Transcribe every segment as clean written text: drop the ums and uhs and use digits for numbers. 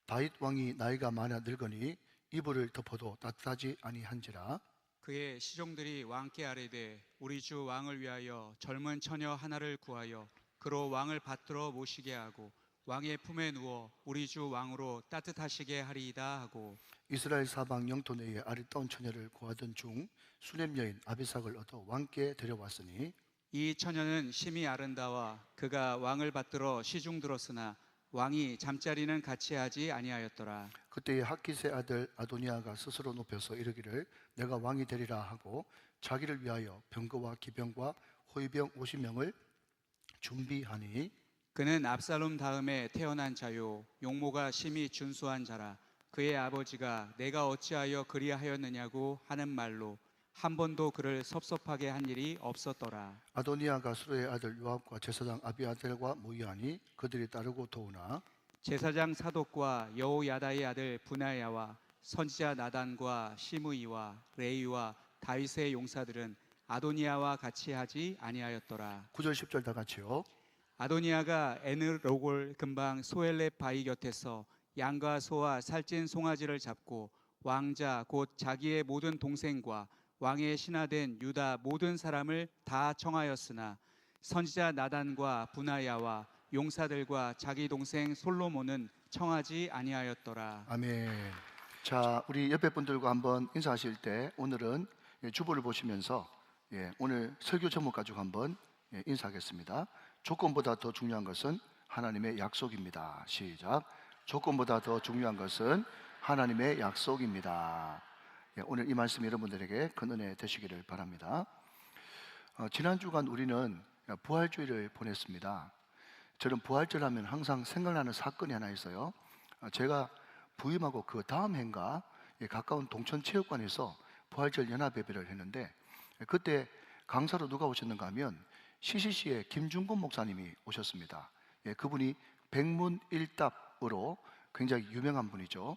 다윗 왕이 나이가 많아 늙으니 이불을 덮어도 따뜻하지 아니한지라. 그의 시종들이 왕께 아뢰되 우리 주 왕을 위하여 젊은 처녀 하나를 구하여 그로 왕을 받들어 모시게 하고 왕의 품에 누워 우리 주 왕으로 따뜻하시게 하리이다 하고, 이스라엘 사방 영토 내에 아리따운 처녀를 구하던 중 수냄 여인 아비삭을 얻어 왕께 데려왔으니 이 처녀는 심히 아름다워 그가 왕을 받들어 시중 들었으나 왕이 잠자리는 같이 하지 아니하였더라. 그때에 학기스의 아들 아도니아가 스스로 높여서 이르기를 내가 왕이 되리라 하고 자기를 위하여 병거와 기병과 호위병 50명을 준비하니 그는 압살롬 다음에 태어난 자요 용모가 심히 준수한 자라. 그의 아버지가 내가 어찌하여 그리하였느냐고 하는 말로 한 번도 그를 섭섭하게 한 일이 없었더라. 아도니아가 수르의 아들 요압과 제사장 아비아델과 모이하니 그들이 따르고 도우나 제사장 사독과 여호야다의 아들 분하야와 선지자 나단과 시므이와 레이와 다윗의 용사들은 아도니아와 같이 하지 아니하였더라. 9절 10절 다 같이요. 아도니아가 에느로골 근방 소엘렙 바위 곁에서 양과 소와 살찐 송아지를 잡고 왕자 곧 자기의 모든 동생과 왕의 신하된 유다 모든 사람을 다 청하였으나 선지자 나단과 분하야와 용사들과 자기 동생 솔로몬은 청하지 아니하였더라. 아멘. 자, 우리 옆에 분들과 한번 인사하실 때 오늘은 주보를 보시면서 오늘 설교 제목 가지고 한번 인사하겠습니다. 조건보다 더 중요한 것은 하나님의 약속입니다. 시작. 조건보다 더 중요한 것은 하나님의 약속입니다. 오늘 이 말씀이 여러분들에게 큰 은혜 되시기를 바랍니다. 지난 주간 우리는 부활주일을 보냈습니다. 저는 부활절 하면 항상 생각나는 사건이 하나 있어요. 제가 부임하고 그 다음 해인가 가까운 동천체육관에서 부활절 연합예배를 했는데 그때 강사로 누가 오셨는가 하면 CCC의 김중곤 목사님이 오셨습니다. 그분이 백문일답으로 굉장히 유명한 분이죠.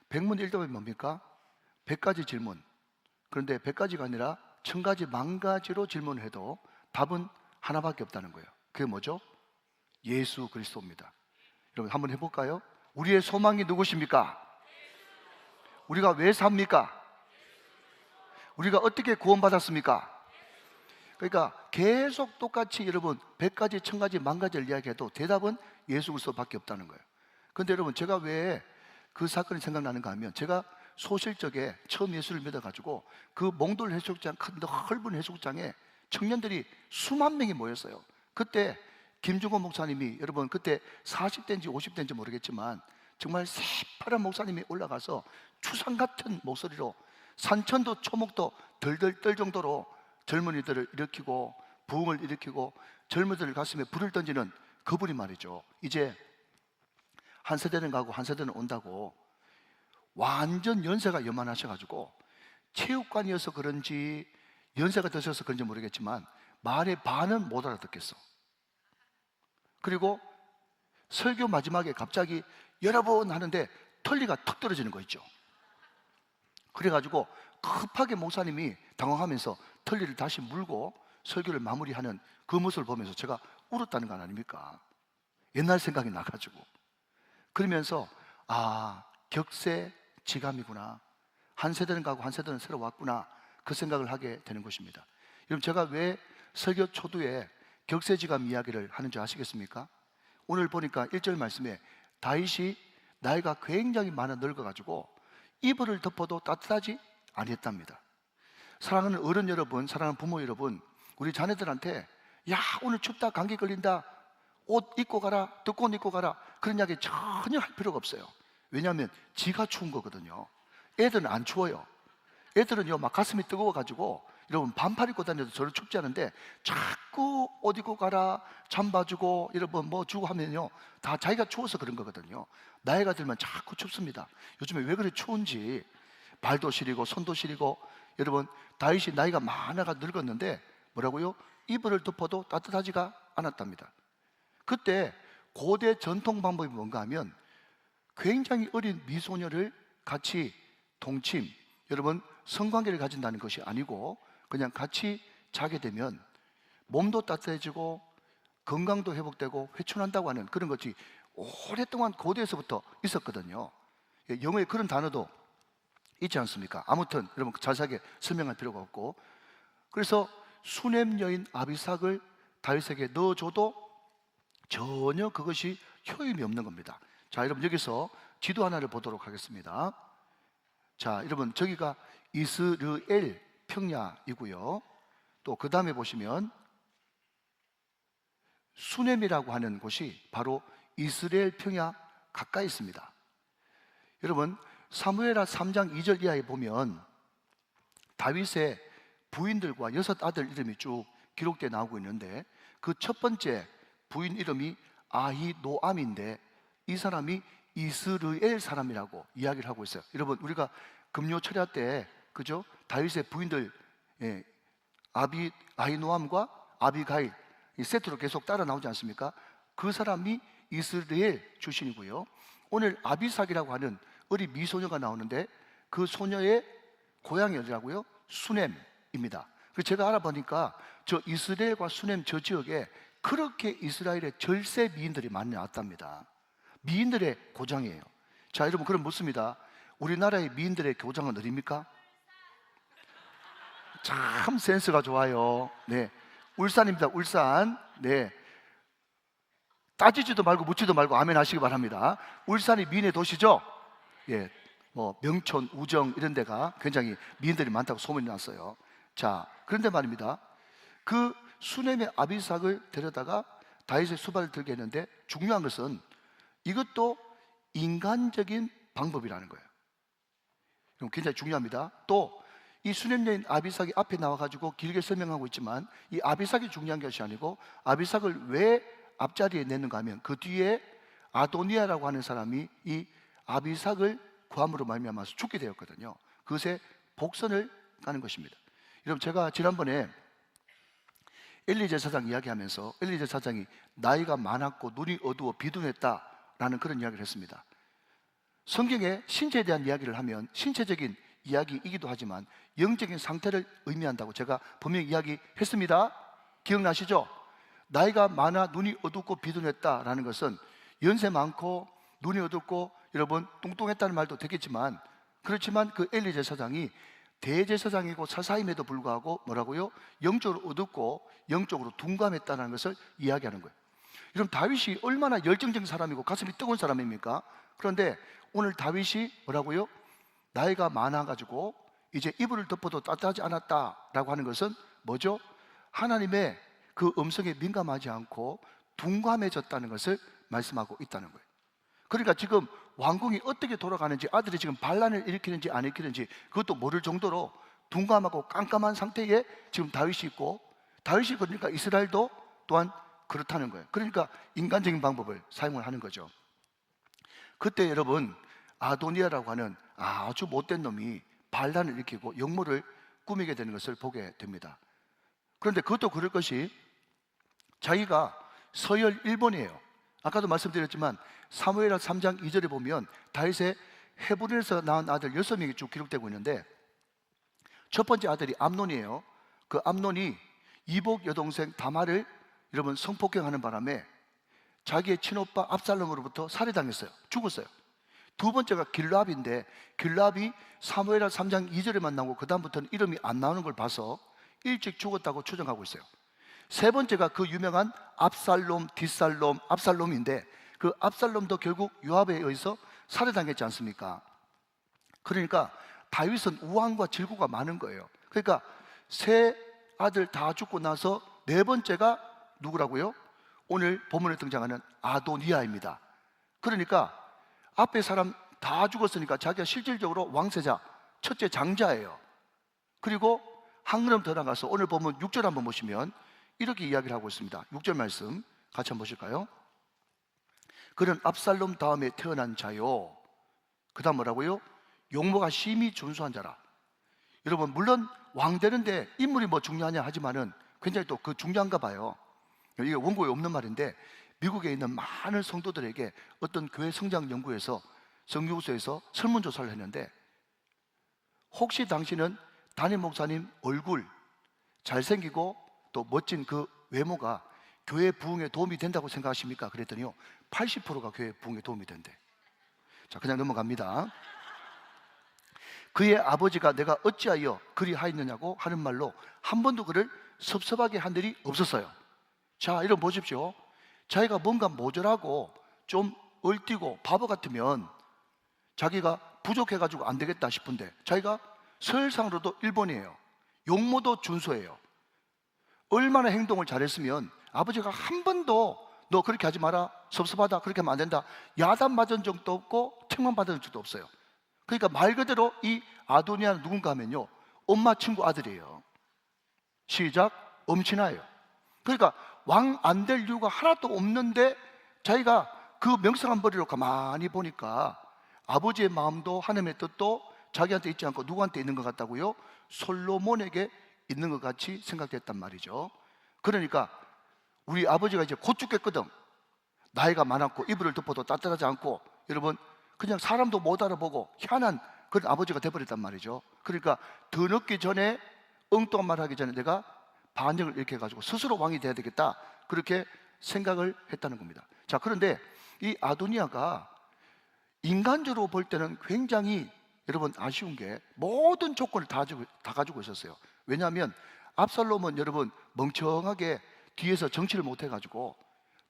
백문일답이 뭡니까? 100가지 질문. 그런데 100가지가 아니라 1000가지 만가지로 질문을 해도 답은 하나밖에 없다는 거예요. 그게 뭐죠? 예수 그리스도입니다. 여러분 한번 해볼까요? 우리의 소망이 누구십니까? 우리가 왜 삽니까? 우리가 어떻게 구원받았습니까? 그러니까 계속 똑같이 여러분 100가지, 1000가지, 만가지를 이야기해도 대답은 예수 그리스도밖에 없다는 거예요. 그런데 여러분 제가 왜 그 사건이 생각나는가 하면 제가 소실적에 처음 예수를 믿어가지고 그 몽돌 해수욕장, 큰 넓은 해수욕장에 청년들이 수만 명이 모였어요. 그때 김중곤 목사님이 여러분 그때 40대인지 50대인지 모르겠지만 정말 새파란 목사님이 올라가서 추상 같은 목소리로 산천도 초목도 덜덜 떨 정도로 젊은이들을 일으키고 부흥을 일으키고 젊은이들 가슴에 불을 던지는 그분이 말이죠. 이제 한 세대는 가고 한 세대는 온다고 완전 연세가 요만하셔가지고 체육관이어서 그런지 연세가 드셔서 그런지 모르겠지만 말의 반은 못 알아듣겠어. 그리고 설교 마지막에 갑자기 여러분 하는데 털리가 턱 떨어지는 거 있죠. 그래가지고 급하게 목사님이 당황하면서 털리를 다시 물고 설교를 마무리하는 그 모습을 보면서 제가 울었다는 거 아닙니까? 옛날 생각이 나가지고 그러면서 격세지감이구나, 한 세대는 가고 한 세대는 새로 왔구나, 그 생각을 하게 되는 것입니다. 여러분 제가 왜 설교 초두에 격세지감 이야기를 하는 줄 아시겠습니까? 오늘 보니까 1절 말씀에 다윗이 나이가 굉장히 많아 늙어가지고 이불을 덮어도 따뜻하지 아니했답니다. 사랑하는 어른 여러분, 사랑하는 부모 여러분, 우리 자녀들한테 야 오늘 춥다, 감기 걸린다, 옷 입고 가라, 두꺼운 옷 입고 가라, 그런 이야기 전혀 할 필요가 없어요. 왜냐하면 지가 추운 거거든요. 애들은 안 추워요. 애들은요 막 가슴이 뜨거워가지고 여러분 반팔 입고 다녀도 저를 춥지 않은데 자꾸 옷 입고 가라, 잠봐주고 여러분 뭐 주고 하면요 다 자기가 추워서 그런 거거든요. 나이가 들면 자꾸 춥습니다. 요즘에 왜 그래 추운지 발도 시리고 손도 시리고. 여러분 다윗이 나이가 많아가 늙었는데 뭐라고요? 이불을 덮어도 따뜻하지가 않았답니다. 그때 고대 전통 방법이 뭔가 하면 굉장히 어린 미소녀를 같이 동침, 여러분 성관계를 가진다는 것이 아니고 그냥 같이 자게 되면 몸도 따뜻해지고 건강도 회복되고 회춘한다고 하는 그런 것이 오랫동안 고대에서부터 있었거든요. 예, 영어에 그런 단어도 있지 않습니까? 아무튼 여러분 자세하게 설명할 필요가 없고, 그래서 수냄 여인 아비삭을 다윗에게 넣어줘도 전혀 그것이 효임이 없는 겁니다. 자, 여러분 여기서 지도 하나를 보도록 하겠습니다. 자, 여러분 저기가 이스르엘 평야이고요. 또 그 다음에 보시면 수넴이라고 하는 곳이 바로 이스라엘 평야 가까이 있습니다. 여러분 사무엘하 3장 2절 이하에 보면 다윗의 부인들과 6 아들 이름이 쭉 기록되어 나오고 있는데, 그 첫 번째 부인 이름이 아히노암인데 이 사람이 이스르엘 사람이라고 이야기를 하고 있어요. 여러분 우리가 금요 철야 때 그죠? 다윗의 부인들, 예, 아히노암과 아비가일 이 세트로 계속 따라 나오지 않습니까? 그 사람이 이스라엘 출신이고요. 오늘 아비삭이라고 하는 어린 미소녀가 나오는데 그 소녀의 고향이 어디라고요? 수넴입니다. 그래서 제가 알아보니까 저 이스라엘과 수넴 저 지역에 그렇게 이스라엘의 절세 미인들이 많이 나왔답니다. 미인들의 고장이에요. 자, 여러분 그럼 묻습니다. 우리나라의 미인들의 고장은 어디입니까? 참 센스가 좋아요. 네, 울산입니다. 울산. 네, 따지지도 말고 묻지도 말고 아멘 하시기 바랍니다. 울산이 미인의 도시죠. 예, 뭐 명촌, 우정 이런 데가 굉장히 미인들이 많다고 소문이 났어요. 자, 그런데 말입니다. 그 수넴의 아비삭을 데려다가 다윗의 수발을 들게 했는데 중요한 것은 이것도 인간적인 방법이라는 거예요. 그럼 굉장히 중요합니다. 또 이 수넴 여인 아비삭이 앞에 나와가지고 길게 설명하고 있지만 이 아비삭이 중요한 것이 아니고 아비삭을 왜 앞자리에 냈는가 하면 그 뒤에 아도니아라고 하는 사람이 이 아비삭을 구함으로 말미암아서 죽게 되었거든요. 그것의 복선을 가는 것입니다. 여러분 제가 지난번에 엘리 제사장 이야기하면서 엘리 제사장이 나이가 많았고 눈이 어두워 비둔했다라는 그런 이야기를 했습니다. 성경에 신체에 대한 이야기를 하면 신체적인 이야기이기도 하지만 영적인 상태를 의미한다고 제가 분명히 이야기했습니다. 기억나시죠? 나이가 많아 눈이 어둡고 비둔했다라는 것은 연세 많고 눈이 어둡고 여러분 뚱뚱했다는 말도 되겠지만, 그렇지만 그 엘리 제사장이 대제사장이고 사사임에도 불구하고 뭐라고요? 영적으로 어둡고 영적으로 둔감했다는 것을 이야기하는 거예요. 여러분 다윗이 얼마나 열정적인 사람이고 가슴이 뜨거운 사람입니까? 그런데 오늘 다윗이 뭐라고요? 나이가 많아가지고 이제 이불을 덮어도 따뜻하지 않았다라고 하는 것은 뭐죠? 하나님의 그 음성에 민감하지 않고 둔감해졌다는 것을 말씀하고 있다는 거예요. 그러니까 지금 왕궁이 어떻게 돌아가는지, 아들이 지금 반란을 일으키는지 안 일으키는지 그것도 모를 정도로 둔감하고 깜깜한 상태에 지금 다윗이 있고, 다윗이 그러니까 이스라엘도 또한 그렇다는 거예요. 그러니까 인간적인 방법을 사용을 하는 거죠. 그때 여러분 아도니아라고 하는 아주 못된 놈이 반란을 일으키고 역모를 꾸미게 되는 것을 보게 됩니다. 그런데 그것도 그럴 것이 자기가 서열 1번이에요. 아까도 말씀드렸지만 사무엘하 3장 2절에 보면 다윗의 헤브론에서 낳은 아들 6명이 쭉 기록되고 있는데 첫 번째 아들이 암논이에요. 그 암논이 이복 여동생 다말을 여러분 성폭행하는 바람에 자기의 친오빠 압살롬으로부터 살해당했어요. 죽었어요. 두 번째가 길랍인데 길랍이 사무엘하 3장 2절에만 나오고 그 다음부터는 이름이 안 나오는 걸 봐서 일찍 죽었다고 추정하고 있어요. 세 번째가 그 유명한 압살롬, 뒷살롬, 압살롬인데 그 압살롬도 결국 요압에 의해서 살해당했지 않습니까? 그러니까 다윗은 우환과 질고가 많은 거예요. 그러니까 세 아들 다 죽고 나서 네 번째가 누구라고요? 오늘 본문에 등장하는 아도니아입니다. 그러니까 앞에 사람 다 죽었으니까 자기가 실질적으로 왕세자, 첫째 장자예요. 그리고 한 걸음 더 나가서 오늘 보면 6절 한번 보시면 이렇게 이야기를 하고 있습니다. 6절 말씀 같이 한번 보실까요? 그는 압살롬 다음에 태어난 자요. 그 다음 뭐라고요? 용모가 심히 준수한 자라. 여러분 물론 왕 되는데 인물이 뭐 중요하냐 하지만은 굉장히 또 그 중요한가 봐요. 이게 원고에 없는 말인데 미국에 있는 많은 성도들에게 어떤 교회 성장 연구에서 성교소에서 설문조사를 했는데 혹시 당신은 담임 목사님 얼굴 잘생기고 또 멋진 그 외모가 교회 부흥에 도움이 된다고 생각하십니까? 그랬더니요, 80%가 교회 부흥에 도움이 된대. 자, 그냥 넘어갑니다. 그의 아버지가 내가 어찌하여 그리 하였느냐고 하는 말로 한 번도 그를 섭섭하게 한 일이 없었어요. 자, 이런 보십시오. 자기가 뭔가 모자라고 좀 얼뛰고 바보 같으면 자기가 부족해가지고 안 되겠다 싶은데, 자기가 서열상으로도 1번이에요. 용모도 준수해요. 얼마나 행동을 잘했으면 아버지가 한 번도 너 그렇게 하지 마라, 섭섭하다, 그렇게 하면 안 된다, 야단 맞은 적도 없고 책만 받은 적도 없어요. 그러니까 말 그대로 이 아도니아는 누군가 하면요, 엄마 친구 아들이에요. 시작, 엄친아예요. 그러니까 왕 안 될 이유가 하나도 없는데 자기가 그 명성한 벌이로 가만히 보니까 아버지의 마음도 하나님의 뜻도 자기한테 있지 않고 누구한테 있는 것 같다고요? 솔로몬에게 있는 것 같이 생각됐단 말이죠. 그러니까 우리 아버지가 이제 곧 죽겠거든. 나이가 많았고 이불을 덮어도 따뜻하지 않고, 여러분 그냥 사람도 못 알아보고 희한한 그런 아버지가 돼버렸단 말이죠. 그러니까 더 늦기 전에, 엉뚱한 말 하기 전에 내가 반역을 이렇게 해가지고 스스로 왕이 돼야 되겠다, 그렇게 생각을 했다는 겁니다. 자, 그런데 이 아도니아가 인간적으로 볼 때는 굉장히, 여러분 아쉬운 게 모든 조건을 다 가지고 있었어요. 왜냐하면 압살롬은 여러분 멍청하게 뒤에서 정치를 못 해가지고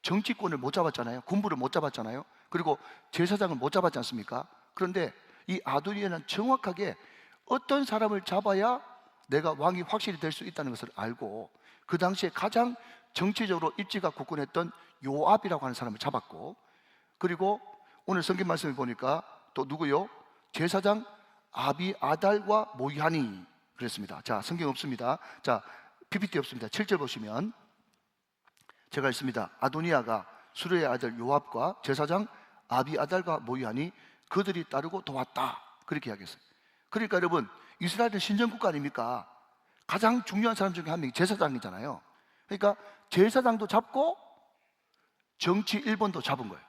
정치권을 못 잡았잖아요. 군부를 못 잡았잖아요. 그리고 제사장을 못 잡았지 않습니까? 그런데 이 아도니아는 정확하게 어떤 사람을 잡아야 내가 왕이 확실히 될 수 있다는 것을 알고, 그 당시에 가장 정치적으로 입지가 굳건했던 요압이라고 하는 사람을 잡았고, 그리고 오늘 성경 말씀을 보니까 또 누구요? 제사장 아비아달과 모이하니 그랬습니다. 자, 성경 없습니다. 자, PPT 없습니다. 7절 보시면 제가 있습니다. 아도니아가 수르의 아들 요압과 제사장 아비아달과 모이하니 그들이 따르고 도왔다, 그렇게 이야기했어요. 그러니까 여러분, 이스라엘은 신정국가 아닙니까? 가장 중요한 사람 중에 한 명이 제사장이잖아요. 그러니까 제사장도 잡고 정치 1번도 잡은 거예요.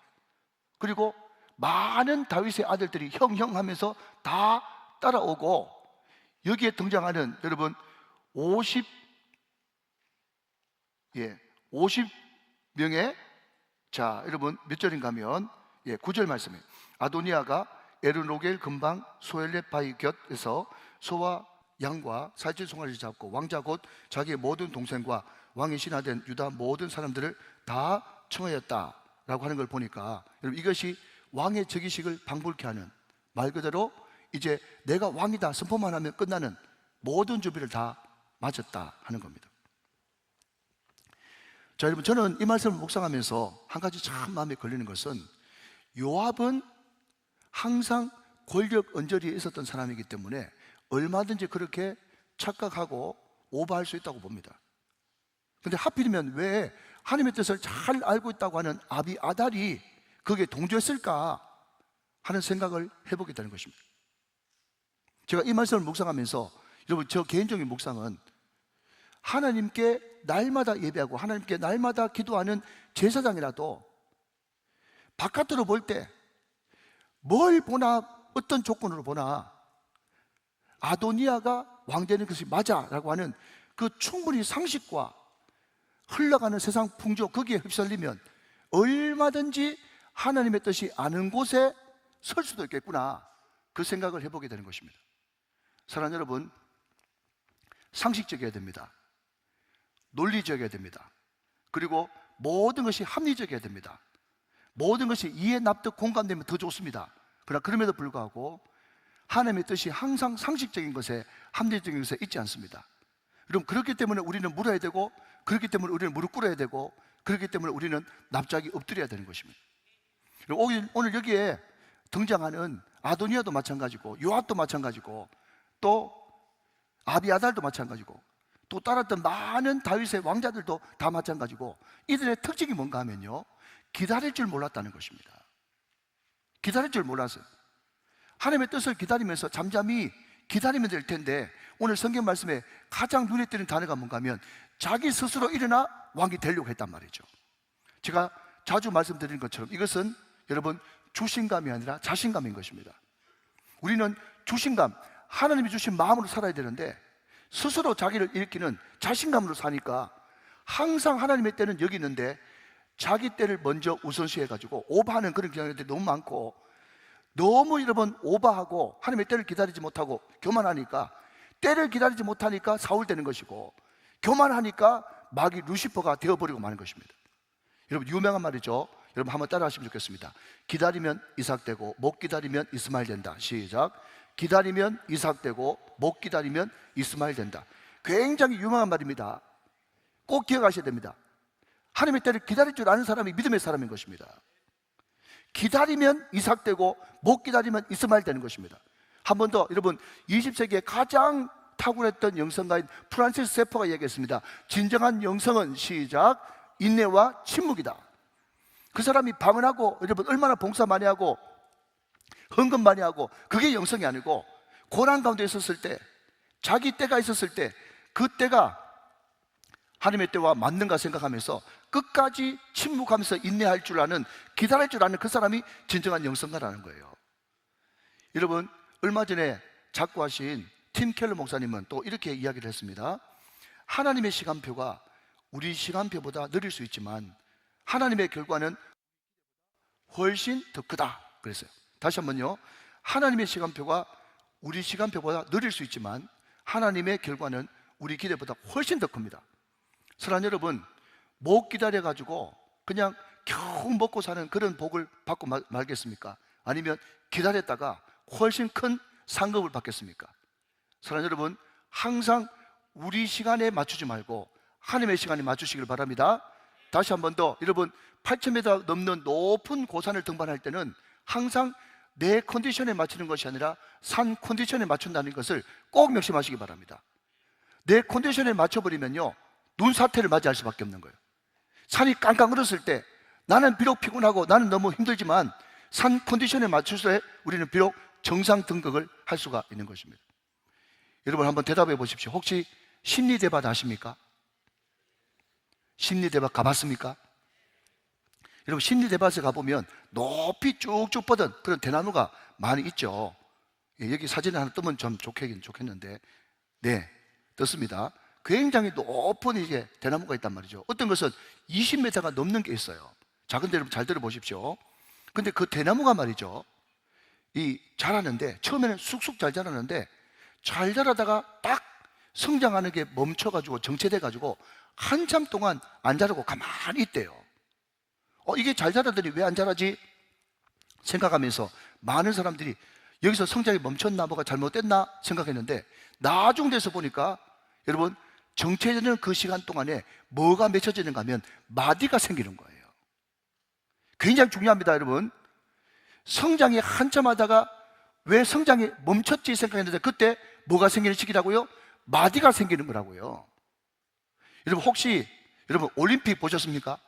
그리고 많은 다윗의 아들들이 형 하면서 다 따라오고, 여기에 등장하는 여러분 50명의, 자 여러분 몇 절인가 하면 9절 말씀이에요. 아도니아가 에르노겔 근방 소엘렛 바위 곁에서 소와 양과 살찐 송아지를 잡고 왕자 곧 자기의 모든 동생과 왕의 신하된 유다 모든 사람들을 다 청하였다라고 하는 걸 보니까, 여러분 이것이 왕의 즉위식을 방불케 하는, 말 그대로 이제 내가 왕이다 선포만 하면 끝나는 모든 준비를 다 마쳤다 하는 겁니다. 자, 여러분 저는 이 말씀을 묵상하면서 한 가지 참 마음에 걸리는 것은, 요압은 항상 권력 언저리에 있었던 사람이기 때문에 얼마든지 그렇게 착각하고 오버할 수 있다고 봅니다. 근데 하필이면 왜 하나님의 뜻을 잘 알고 있다고 하는 아비아달이 거기에 동조했을까 하는 생각을 해보게 되는 것입니다. 제가 이 말씀을 묵상하면서, 여러분 저 개인적인 묵상은, 하나님께 날마다 예배하고 하나님께 날마다 기도하는 제사장이라도 바깥으로 볼 때 뭘 보나, 어떤 조건으로 보나 아도니아가 왕되는 것이 맞아라고 하는 그 충분히 상식과 흘러가는 세상 풍조, 거기에 휩쓸리면 얼마든지 하나님의 뜻이 아는 곳에 설 수도 있겠구나, 그 생각을 해보게 되는 것입니다. 사랑하는 여러분, 상식적이어야 됩니다. 논리적이어야 됩니다. 그리고 모든 것이 합리적이어야 됩니다. 모든 것이 이해, 납득, 공감되면 더 좋습니다. 그러나 그럼에도 불구하고 하나님의 뜻이 항상 상식적인 것에, 합리적인 것에 있지 않습니다. 여러분 그렇기 때문에 우리는 물어야 되고, 그렇기 때문에 우리는 무릎 꿇어야 되고, 그렇기 때문에 우리는 납작이 엎드려야 되는 것입니다. 오늘 여기에 등장하는 아도니아도 마찬가지고, 요압도 마찬가지고, 또 아비아달도 마찬가지고, 또 따랐던 많은 다윗의 왕자들도 다 마찬가지고, 이들의 특징이 뭔가 하면요, 기다릴 줄 몰랐다는 것입니다. 기다릴 줄 몰랐어요. 하나님의 뜻을 기다리면서 잠잠히 기다리면 될 텐데, 오늘 성경 말씀에 가장 눈에 띄는 단어가 뭔가 하면 자기 스스로 일어나 왕이 되려고 했단 말이죠. 제가 자주 말씀드리는 것처럼 이것은 여러분 주신감이 아니라 자신감인 것입니다. 우리는 주신감, 하나님이 주신 마음으로 살아야 되는데 스스로 자기를 일으키는 자신감으로 사니까 항상 하나님의 때는 여기 있는데 자기 때를 먼저 우선시해 가지고 오버하는 그런 경향들이 너무 많고, 너무 여러분 오버하고 하나님의 때를 기다리지 못하고 교만하니까, 때를 기다리지 못하니까 사울 되는 것이고, 교만하니까 마귀 루시퍼가 되어버리고 마는 것입니다. 여러분 유명한 말이죠. 여러분 한번 따라하시면 좋겠습니다. 기다리면 이삭 되고 못 기다리면 이스마엘 된다. 시작. 기다리면 이삭 되고 못 기다리면 이스마엘 된다. 굉장히 유명한 말입니다. 꼭 기억하셔야 됩니다. 하나님의 때를 기다릴 줄 아는 사람이 믿음의 사람인 것입니다. 기다리면 이삭 되고 못 기다리면 이스마엘 되는 것입니다. 한 번 더, 여러분 20세기에 가장 탁월했던 영성가인 프란시스 세퍼가 얘기했습니다. 진정한 영성은 시작 인내와 침묵이다. 그 사람이 방언하고 여러분 얼마나 봉사 많이 하고 헌금 많이 하고, 그게 영성이 아니고 고난 가운데 있었을 때, 자기 때가 있었을 때 그 때가 하나님의 때와 맞는가 생각하면서 끝까지 침묵하면서 인내할 줄 아는, 기다릴 줄 아는 그 사람이 진정한 영성가라는 거예요. 여러분 얼마 전에 작고하신 팀 켈러 목사님은 또 이렇게 이야기를 했습니다. 하나님의 시간표가 우리 시간표보다 느릴 수 있지만 하나님의 결과는 훨씬 더 크다 그랬어요. 다시 한번요. 하나님의 시간표가 우리 시간표보다 느릴 수 있지만 하나님의 결과는 우리 기대보다 훨씬 더 큽니다. 사랑하는 여러분, 못 기다려가지고 그냥 겨우 먹고 사는 그런 복을 받고 말겠습니까? 아니면 기다렸다가 훨씬 큰 상급을 받겠습니까? 사랑하는 여러분, 항상 우리 시간에 맞추지 말고 하나님의 시간에 맞추시길 바랍니다. 다시 한 번 더, 여러분 8,000m 넘는 높은 고산을 등반할 때는 항상 내 컨디션에 맞추는 것이 아니라 산 컨디션에 맞춘다는 것을 꼭 명심하시기 바랍니다. 내 컨디션에 맞춰버리면요 눈사태를 맞이할 수밖에 없는 거예요. 산이 깡깡 얼었을 때 나는 비록 피곤하고 나는 너무 힘들지만 산 컨디션에 맞춰서 우리는 비록 정상 등극을 할 수가 있는 것입니다. 여러분 한번 대답해 보십시오. 혹시 심리대밭 아십니까? 심리대밭 가봤습니까? 여러분 심리대밭에 가보면 높이 쭉쭉 뻗은 그런 대나무가 많이 있죠. 여기 사진에 하나 뜨면 좀 좋겠는데, 네, 떴습니다. 굉장히 높은 이게 대나무가 있단 말이죠. 어떤 것은 20m가 넘는 게 있어요. 자, 근데 여러분 잘 들어보십시오. 근데 그 대나무가 말이죠, 이 자라는데 처음에는 쑥쑥 잘 자라는데 잘 자라다가 딱 성장하는 게 멈춰가지고 정체돼가지고 한참 동안 안 자라고 가만히 있대요. 이게 잘 자라더니 왜 안 자라지? 생각하면서 많은 사람들이 여기서 성장이 멈췄나, 뭐가 잘못됐나 생각했는데 나중 돼서 보니까 여러분 정체되는 그 시간 동안에 뭐가 맺혀지는가 하면 마디가 생기는 거예요. 굉장히 중요합니다. 여러분 성장이 한참 하다가 왜 성장이 멈췄지 생각했는데 그때 뭐가 생기는 시기라고요? 마디가 생기는 거라고요. 여러분 혹시 여러분 올림픽 보셨습니까?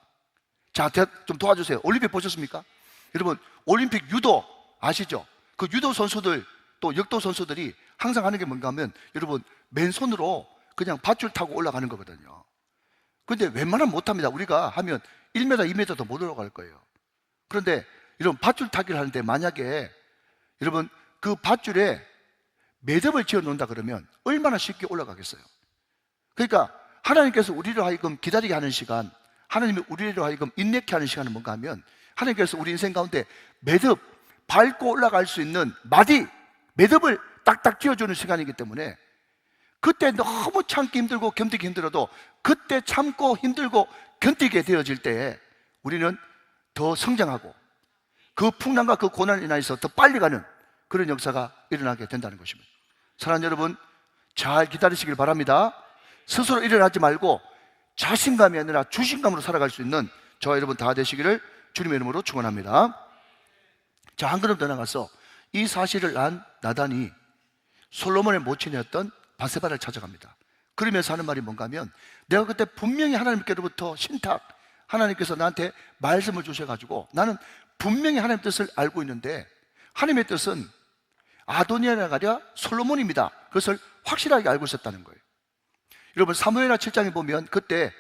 자, 좀 도와주세요. 올림픽 보셨습니까? 여러분 올림픽 유도 아시죠? 그 유도 선수들 또 역도 선수들이 항상 하는 게 뭔가 하면 여러분 맨손으로 그냥 밧줄 타고 올라가는 거거든요. 근데 웬만하면 못합니다. 우리가 하면 1m, 2m 더 못 올라갈 거예요. 그런데 여러분 밧줄 타기를 하는데 만약에 여러분 그 밧줄에 매듭을 지어 놓는다 그러면 얼마나 쉽게 올라가겠어요. 그러니까 하나님께서 우리를 하여금 기다리게 하는 시간, 하나님이 우리를 하여금 인내케 하는 시간은 뭔가 하면 하나님께서 우리 인생 가운데 매듭, 밟고 올라갈 수 있는 마디, 매듭을 딱딱 지어주는 시간이기 때문에 그때 너무 참기 힘들고 견디기 힘들어도 그때 참고 힘들고 견디게 되어질 때에 우리는 더 성장하고 그 풍랑과 그 고난을 인하여서 더 빨리 가는 그런 역사가 일어나게 된다는 것입니다. 사랑하는 여러분, 잘 기다리시길 바랍니다. 스스로 일어나지 말고 자신감이 아니라 주신감으로 살아갈 수 있는 저와 여러분 다 되시기를 주님의 이름으로 축원합니다. 자, 한 걸음 더 나가서 이 사실을 안 나단이 솔로몬의 모친이었던 바세바를 찾아갑니다. 그러면서 하는 말이 뭔가 하면 내가 그때 분명히 하나님께로부터 신탁, 하나님께서 나한테 말씀을 주셔가지고 나는 분명히 하나님의 뜻을 알고 있는데 하나님의 뜻은 아도니아가 아니라 솔로몬입니다. 그것을 확실하게 알고 있었다는 거예요. 여러분 사무엘하 7장에 보면 그때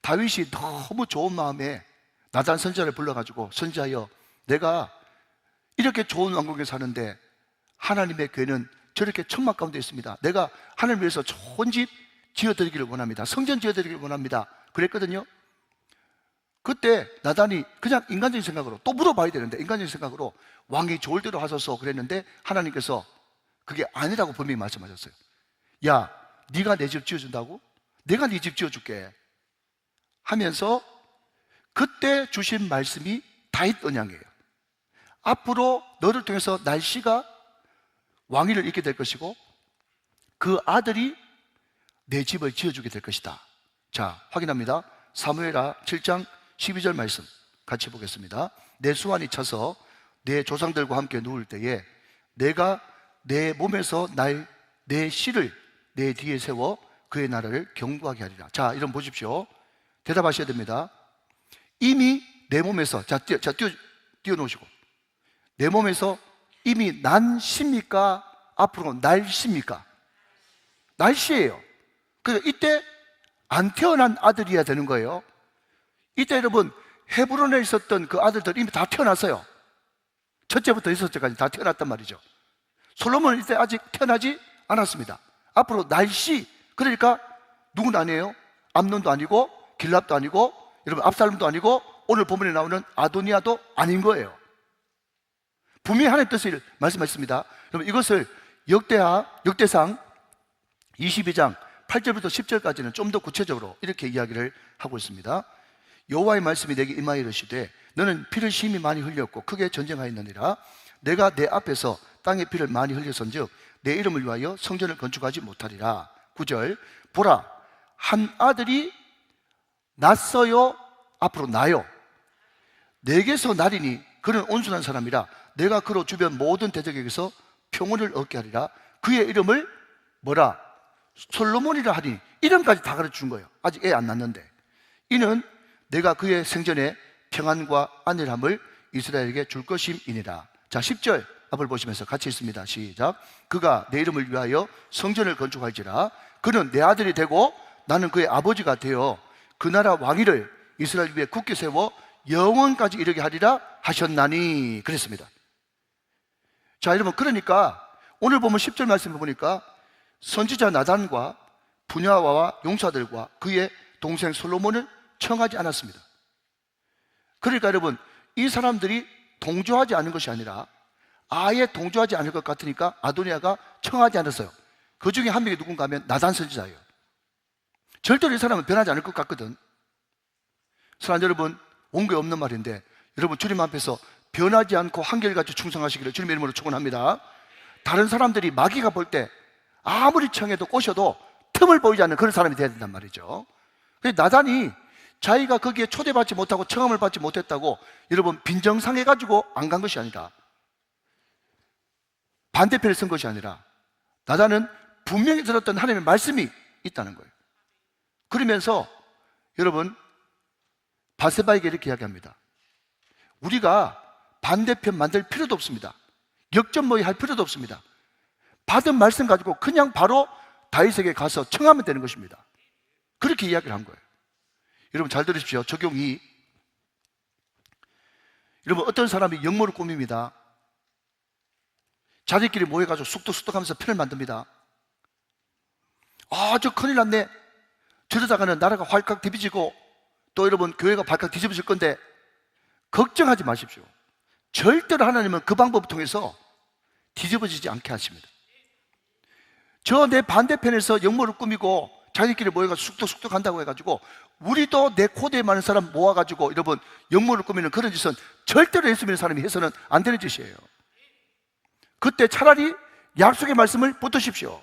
다윗이 너무 좋은 마음에 나단 선지자를 불러가지고 선지하여 내가 이렇게 좋은 왕국에 사는데 하나님의 교회는 저렇게 천막 가운데 있습니다. 내가 하나님을 위해서 좋은 집 지어드리기를 원합니다. 성전 지어드리기를 원합니다. 그랬거든요. 그때 나단이 그냥 인간적인 생각으로 또 물어봐야 되는데 인간적인 생각으로 왕이 좋을 대로 하소서 그랬는데 하나님께서 그게 아니라고 분명히 말씀하셨어요. 야, 네가 내 집 지어준다고? 내가 네 집 지어줄게 하면서 그때 주신 말씀이 다윗 언약이에요. 앞으로 너를 통해서 날씨가 왕위를 잇게 될 것이고 그 아들이 내 집을 지어주게 될 것이다. 자, 확인합니다. 사무엘하 7장 12절 말씀 같이 보겠습니다. 내 수완이 차서 내 조상들과 함께 누울 때에 내가 내 몸에서 내 씨를 내 뒤에 세워 그의 나라를 경고하게 하리라. 자, 이런 보십시오. 대답하셔야 됩니다. 이미 내 몸에서 띄워놓으시고 내 몸에서 이미 난 씨입니까? 앞으로 날 씨입니까? 날 씨예요. 그러니까 이때 안 태어난 아들이어야 되는 거예요. 이때 여러분 헤브론에 있었던 그 아들들 이미 다 태어났어요. 첫째부터 여섯째까지 다 태어났단 말이죠. 솔로몬은 이때 아직 태어나지 않았습니다. 앞으로 날씨, 그러니까 누군 아니에요? 암논도 아니고 길랍도 아니고 여러분 압살롬도 아니고 오늘 본문에 나오는 아도니아도 아닌 거예요. 분명히 하나님의 뜻을 말씀하셨습니다. 여러분 이것을 역대상 22장 8절부터 10절까지는 좀 더 구체적으로 이렇게 이야기를 하고 있습니다. 여호와의 말씀이 내게 임하여 이르시되 너는 피를 심히 많이 흘렸고 크게 전쟁하였느니라. 내가 내 앞에서 땅에 피를 많이 흘렸은즉 내 이름을 위하여 성전을 건축하지 못하리라. 9절 보라 한 아들이 났어요. 앞으로 나요. 내게서 나리니 그는 온순한 사람이라. 내가 그로 주변 모든 대적에게서 평온을 얻게 하리라. 그의 이름을 뭐라? 솔로몬이라 하니 이름까지 다 가르쳐 준 거예요. 아직 애 안 낳는데 이는 내가 그의 생전에 평안과 안일함을 이스라엘에게 줄 것임이니라. 자, 10절 앞을 보시면서 같이 읽습니다. 시작. 그가 내 이름을 위하여 성전을 건축할지라. 그는 내 아들이 되고 나는 그의 아버지가 되어 그 나라 왕위를 이스라엘 위에 굳게 세워 영원까지 이르게 하리라 하셨나니 그랬습니다. 자, 여러분 그러니까 오늘 보면 10절 말씀을 보니까 선지자 나단과 분야와와 용사들과 그의 동생 솔로몬을 청하지 않았습니다. 그러니까 여러분 이 사람들이 동조하지 않은 것이 아니라 아예 동조하지 않을 것 같으니까 아도니아가 청하지 않았어요. 그 중에 한 명이 누군가 하면 나단 선지자예요. 절대로 이 사람은 변하지 않을 것 같거든. 사랑하는 여러분, 원고에 없는 말인데 여러분 주님 앞에서 변하지 않고 한결같이 충성하시기를 주님의 이름으로 축원합니다. 다른 사람들이 마귀가 볼 때 아무리 청해도 꼬셔도 틈을 보이지 않는 그런 사람이 돼야 된단 말이죠. 그래서 나단이 자기가 거기에 초대받지 못하고 청함을 받지 못했다고 여러분 빈정상해가지고 안 간 것이 아니라 반대편을 쓴 것이 아니라 나단은 분명히 들었던 하나님의 말씀이 있다는 거예요. 그러면서 여러분 바세바에게 이렇게 이야기합니다. 우리가 반대편 만들 필요도 없습니다. 역전모의 할 필요도 없습니다. 받은 말씀 가지고 그냥 바로 다윗에게 가서 청하면 되는 것입니다. 그렇게 이야기를 한 거예요. 여러분 잘 들으십시오. 적용 2. 여러분 어떤 사람이 역모를 꾸밉니다. 자기끼리 모여가지고 쑥덕쑥덕 하면서 편을 만듭니다. 아, 저 큰일 났네. 저러다가는 나라가 활칵 뒤집어지고 또 여러분 교회가 발칵 뒤집어질 건데 걱정하지 마십시오. 절대로 하나님은 그 방법을 통해서 뒤집어지지 않게 하십니다. 저 내 반대편에서 역모를 꾸미고 자기끼리 모여가지고 쑥덕쑥덕 한다고 해가지고 우리도 내 코드에 많은 사람 모아가지고 여러분 역모를 꾸미는 그런 짓은 절대로 예수 믿는 사람이 해서는 안 되는 짓이에요. 그때 차라리 약속의 말씀을 붙드십시오.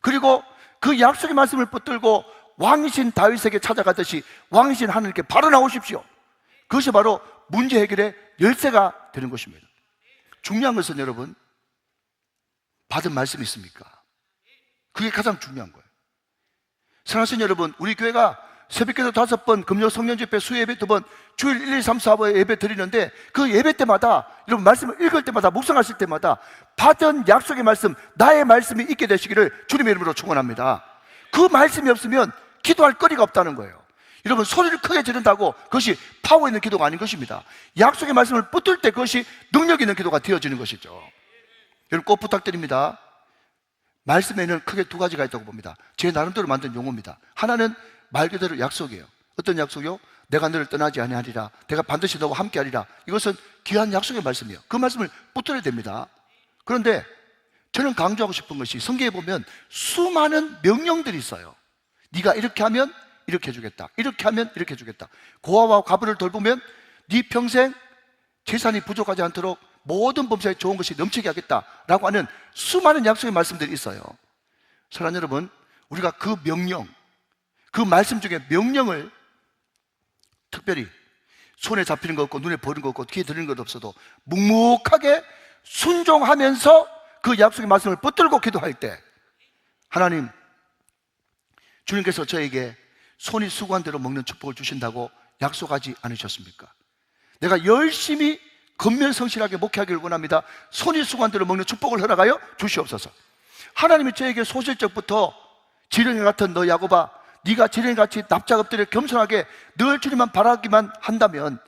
그리고 그 약속의 말씀을 붙들고 왕이신 다윗에게 찾아가듯이 왕이신 하나님께 바로 나오십시오. 그것이 바로 문제 해결의 열쇠가 되는 것입니다. 중요한 것은 여러분 받은 말씀이 있습니까? 그게 가장 중요한 거예요. 사랑하시는 여러분, 우리 교회가 새벽기도 5번, 금요 성령집회, 수요예배 2번, 주일 1, 2, 3, 4번 예배 드리는데 그 예배 때마다 여러분 말씀을 읽을 때마다 묵상하실 때마다 받은 약속의 말씀, 나의 말씀이 있게 되시기를 주님의 이름으로 축원합니다. 그 말씀이 없으면 기도할 거리가 없다는 거예요. 여러분 소리를 크게 지른다고 그것이 파워 있는 기도가 아닌 것입니다. 약속의 말씀을 붙들 때 그것이 능력 있는 기도가 되어지는 것이죠. 여러분 꼭 부탁드립니다. 말씀에는 크게 두 가지가 있다고 봅니다. 제 나름대로 만든 용어입니다. 하나는 말 그대로 약속이에요. 어떤 약속이요? 내가 너를 떠나지 아니하리라. 내가 반드시 너와 함께하리라. 이것은 귀한 약속의 말씀이에요. 그 말씀을 붙들어야 됩니다. 그런데 저는 강조하고 싶은 것이 성경에 보면 수많은 명령들이 있어요. 네가 이렇게 하면 이렇게 해주겠다. 이렇게 하면 이렇게 해주겠다. 고아와 과부를 돌보면 네 평생 재산이 부족하지 않도록 모든 범사에 좋은 것이 넘치게 하겠다라고 하는 수많은 약속의 말씀들이 있어요. 사랑하는 여러분, 우리가 그 명령, 그 말씀 중에 명령을 특별히 손에 잡히는 것 없고 눈에 보이는 것 없고 귀에 들리는 것 없어도 묵묵하게 순종하면서 그 약속의 말씀을 붙들고 기도할 때 하나님, 주님께서 저에게 손이 수고한 대로 먹는 축복을 주신다고 약속하지 않으셨습니까? 내가 열심히 근면성실하게 목회하기를 원합니다. 손이 수고한 대로 먹는 축복을 허락하여 주시옵소서. 하나님이 저에게 소실적부터 지렁이 같은 너 야곱아, 네가 지렁이같이 납작 엎드려 겸손하게 늘 주님만 바라기만 한다면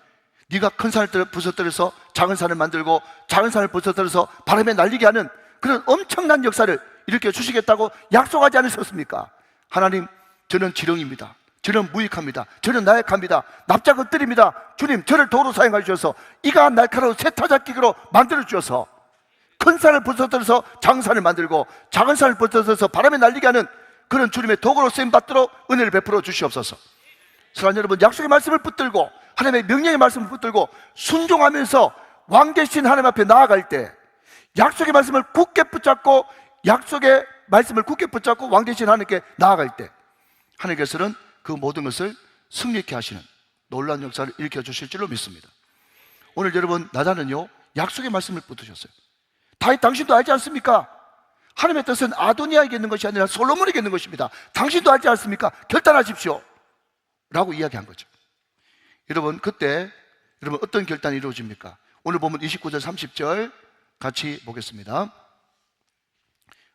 네가 큰 산을 부서뜨려서 작은 산을 만들고 작은 산을 부서뜨려서 바람에 날리게 하는 그런 엄청난 역사를 일으켜 주시겠다고 약속하지 않으셨습니까? 하나님, 저는 지렁이입니다. 저는 무익합니다. 저는 나약합니다. 납작 엎드립니다. 주님, 저를 도로 사용하여 주셔서 이가 날카로운 세타잡기로 만들어 주셔서 큰 산을 부서뜨려서 작은 산을 만들고 작은 산을 부서뜨려서 바람에 날리게 하는 그런 주님의 도구로 쓰임받도록 은혜를 베풀어 주시옵소서. 사랑하는 여러분, 약속의 말씀을 붙들고 하나님의 명령의 말씀을 붙들고 순종하면서 왕 되신 하나님 앞에 나아갈 때 약속의 말씀을 굳게 붙잡고 약속의 말씀을 굳게 붙잡고 왕 되신 하나님께 나아갈 때 하나님께서는 그 모든 것을 승리케 하시는 놀라운 역사를 일으켜 주실 줄로 믿습니다. 오늘 여러분, 나단은요 약속의 말씀을 붙드셨어요. 다윗, 당신도 알지 않습니까? 하나님의 뜻은 아도니아에게 있는 것이 아니라 솔로몬에게 있는 것입니다. 당신도 알지 않습니까? 결단하십시오 라고 이야기한 거죠. 여러분, 그때 여러분 어떤 결단이 이루어집니까? 오늘 보면 29절 30절 같이 보겠습니다.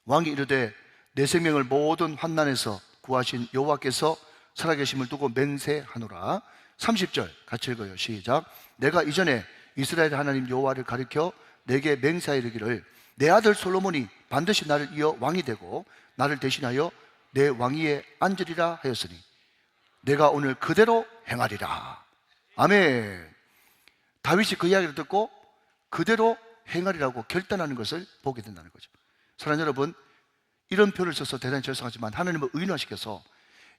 왕이 이르되 내 생명을 모든 환난에서 구하신 여호와께서 살아계심을 두고 맹세하노라. 30절 같이 읽어요. 시작. 내가 이전에 이스라엘 하나님 여호와를 가리켜 내게 맹세하여 이르기를 내 아들 솔로몬이 반드시 나를 이어 왕이 되고 나를 대신하여 내 왕위에 앉으리라 하였으니 내가 오늘 그대로 행하리라. 아멘. 다윗이 그 이야기를 듣고 그대로 행하리라고 결단하는 것을 보게 된다는 거죠. 사랑하는 여러분, 이런 표를 써서 대단히 죄송하지만 하나님을 의인화시켜서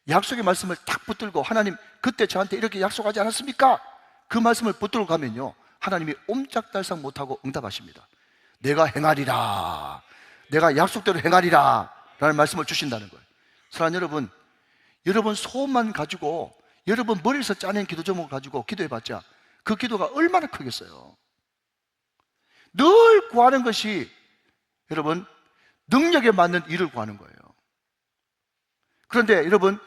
약속의 말씀을 딱 붙들고 하나님, 그때 저한테 이렇게 약속하지 않았습니까? 그 말씀을 붙들고 가면요 하나님이 옴짝달싹 못하고 응답하십니다. 내가 행하리라, 내가 약속대로 행하리라 라는 말씀을 주신다는 거예요. 사랑하는 여러분, 여러분 소원만 가지고 여러분 머리에서 짜낸 기도 제목을 가지고 기도해봤자 그 기도가 얼마나 크겠어요. 늘 구하는 것이 여러분 능력에 맞는 일을 구하는 거예요. 그런데 여러분,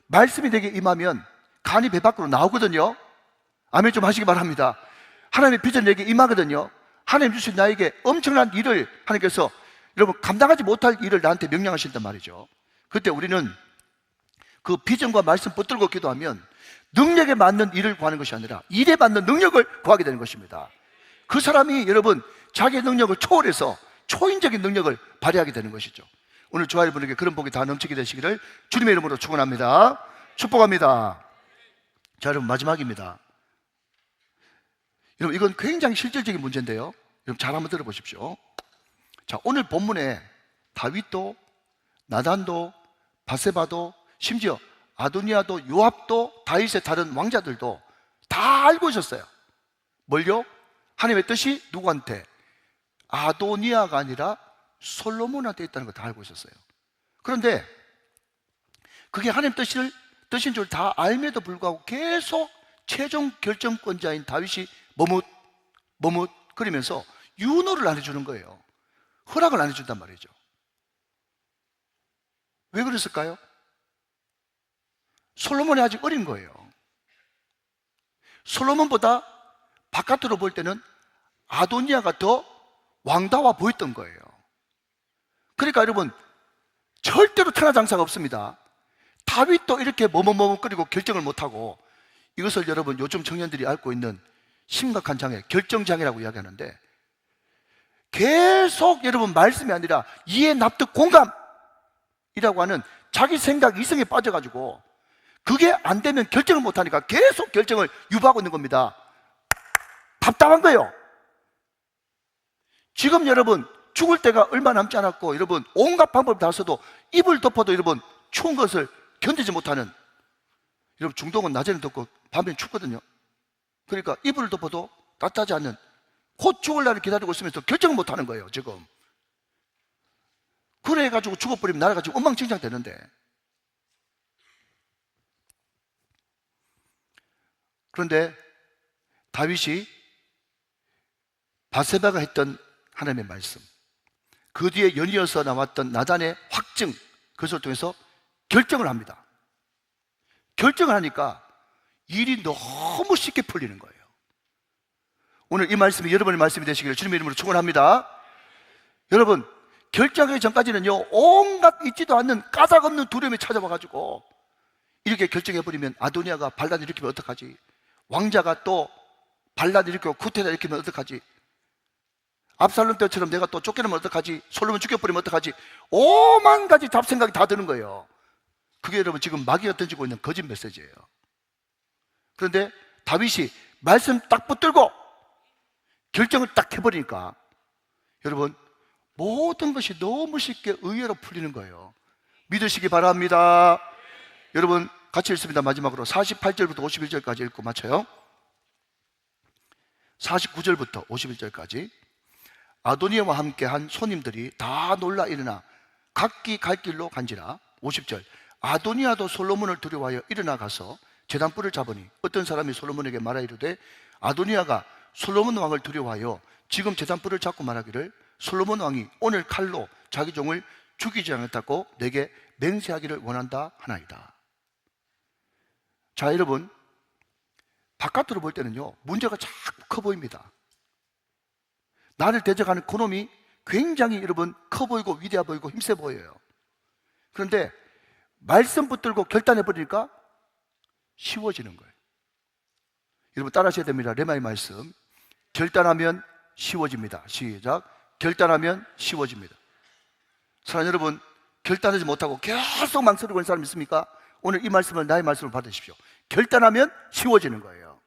말씀이 내게 임하면 간이 배 밖으로 나오거든요. 아멘 좀 하시기 바랍니다. 하나님의 비전이 내게 임하거든요. 하나님 주신 나에게 엄청난 일을 하나님께서 여러분 감당하지 못할 일을 나한테 명령하신단 말이죠. 그때 우리는 그 비전과 말씀 붙들고 기도하면 능력에 맞는 일을 구하는 것이 아니라 일에 맞는 능력을 구하게 되는 것입니다. 그 사람이 여러분 자기의 능력을 초월해서 초인적인 능력을 발휘하게 되는 것이죠. 오늘 주와 여러분에게 그런 복이 다 넘치게 되시기를 주님의 이름으로 축원합니다. 축복합니다. 자, 여러분 마지막입니다. 여러분 이건 굉장히 실질적인 문제인데요, 여러분 잘 한번 들어보십시오. 자, 오늘 본문에 다윗도 나단도 바세바도 심지어 아도니아도 요압도 다윗의 다른 왕자들도 다 알고 있었어요. 뭘요? 하나님의 뜻이 누구한테? 아도니아가 아니라 솔로몬한테 있다는 거 다 알고 있었어요. 그런데 그게 하나님 뜻인 줄 다 알면에도 불구하고 계속 최종 결정권자인 다윗이 머뭇거리면서 윤호를 안 해주는 거예요. 허락을 안 해준단 말이죠. 왜 그랬을까요? 솔로몬이 아직 어린 거예요. 솔로몬보다 바깥으로 볼 때는 아도니아가 더 왕다워 보였던 거예요. 그러니까 여러분 절대로 천하장사가 없습니다. 다윗도 이렇게 머뭇거리고 결정을 못하고, 이것을 여러분 요즘 청년들이 앓고 있는 심각한 장애, 결정장애라고 이야기하는데, 계속 여러분 말씀이 아니라 이해, 납득, 공감이라고 하는 자기 생각, 이성에 빠져가지고 그게 안 되면 결정을 못 하니까 계속 결정을 유보하고 있는 겁니다. 답답한 거예요. 지금 여러분 죽을 때가 얼마 남지 않았고, 여러분 온갖 방법을 다 써도 이불 덮어도 여러분 추운 것을 견디지 못하는, 여러분 중동은 낮에는 덥고 밤에는 춥거든요. 그러니까 이불을 덮어도 따뜻하지 않는, 곧 죽을 날을 기다리고 있으면서 결정을 못 하는 거예요 지금. 그래가지고 죽어버리면 나라가 지금 엉망진창 되는데, 그런데 다윗이 바세바가 했던 하나님의 말씀, 그 뒤에 연이어서 나왔던 나단의 확증, 그것을 통해서 결정을 합니다. 결정을 하니까 일이 너무 쉽게 풀리는 거예요. 오늘 이 말씀이 여러분의 말씀이 되시기를 주님의 이름으로 축원합니다. 여러분, 결정하기 전까지는요, 온갖 있지도 않는 까닭없는 두려움이 찾아와가지고 이렇게 결정해버리면 아도니아가 반란 일으키면 어떡하지? 왕자가 또 반란 일으키고 쿠데타 일으키면 어떡하지? 압살롬 때처럼 내가 또 쫓겨나면 어떡하지? 솔로몬 죽여버리면 어떡하지? 오만 가지 잡생각이 다 드는 거예요. 그게 여러분 지금 마귀가 던지고 있는 거짓 메시지예요. 그런데 다윗이 말씀 딱 붙들고 결정을 딱 해버리니까 여러분 모든 것이 너무 쉽게 의외로 풀리는 거예요. 믿으시기 바랍니다. 여러분 같이 읽습니다. 마지막으로 48절부터 51절까지 읽고 마쳐요. 49절부터 51절까지. 아도니아와 함께 한 손님들이 다 놀라 일어나 각기 갈 길로 간지라. 50절. 아도니아도 솔로몬을 두려워하여 일어나 가서 제단불을 잡으니 어떤 사람이 솔로몬에게 말하 이르되 아도니아가 솔로몬 왕을 두려워하여 지금 제단불을 잡고 말하기를 솔로몬 왕이 오늘 칼로 자기 종을 죽이지 않았다고 내게 맹세하기를 원한다 하나이다. 자, 여러분 바깥으로 볼 때는요 문제가 자꾸 커 보입니다. 나를 대적하는 그놈이 굉장히 여러분 커 보이고 위대해 보이고 힘세 보여요. 그런데 말씀 붙들고 결단해 버리니까 쉬워지는 거예요. 여러분 따라하셔야 됩니다. 레마의 말씀. 결단하면 쉬워집니다. 시작. 결단하면 쉬워집니다. 사랑하는 여러분, 결단하지 못하고 계속 망설이고 있는 사람 있습니까? 오늘 이 말씀을 나의 말씀을 받으십시오. 결단하면 쉬워지는 거예요.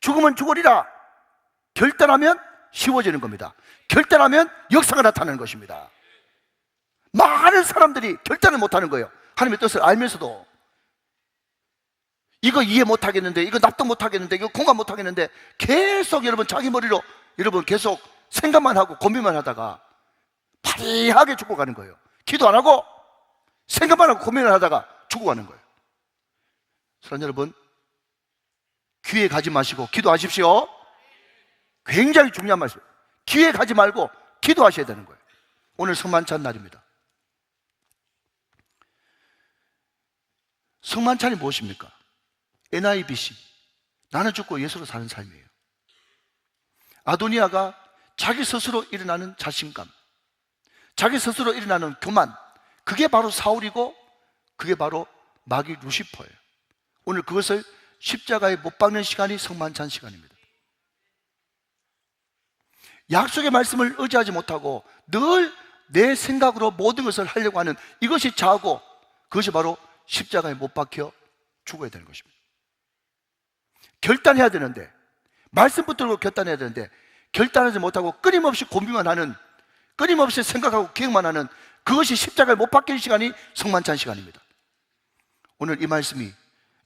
죽으면 죽으리라. 결단하면 쉬워지는 겁니다. 결단하면 역사가 나타나는 것입니다. 많은 사람들이 결단을 못하는 거예요. 하나님의 뜻을 알면서도 이거 이해 못하겠는데, 이거 납득 못하겠는데, 이거 공감 못하겠는데 계속 여러분 자기 머리로 여러분 계속 생각만 하고 고민만 하다가 파리하게 죽어가는 거예요. 기도 안 하고 생각만 하고 고민을 하다가 죽어가는 거예요. 사랑하는 여러분, 귀에 가지 마시고 기도하십시오. 굉장히 중요한 말씀이에요. 귀에 가지 말고 기도하셔야 되는 거예요. 오늘 성만찬 날입니다. 성만찬이 무엇입니까? NIBC, 나는 죽고 예수로 사는 삶이에요. 아도니아가 자기 스스로 일어나는 자신감, 자기 스스로 일어나는 교만, 그게 바로 사울이고 그게 바로 마귀 루시퍼예요. 오늘 그것을 십자가에 못 박는 시간이 성만찬 시간입니다. 약속의 말씀을 의지하지 못하고 늘 내 생각으로 모든 것을 하려고 하는 이것이 자고, 그것이 바로 십자가에 못 박혀 죽어야 되는 것입니다. 결단해야 되는데, 말씀 붙들고 결단해야 되는데 결단하지 못하고 끊임없이 고민만 하는, 끊임없이 생각하고 기억만 하는, 그것이 십자가에 못 박히는 시간이 성만찬 시간입니다. 오늘 이 말씀이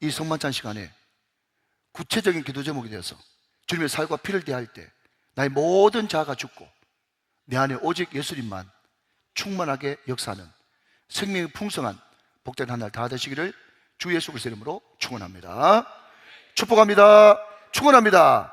이 성만찬 시간에 구체적인 기도 제목이 되어서 주님의 살과 피를 대할 때 나의 모든 자아가 죽고 내 안에 오직 예수님만 충만하게 역사하는 생명이 풍성한 복된 한 날 다 되시기를 주 예수 그리스도 이름으로 축원합니다. 축복합니다. 축원합니다.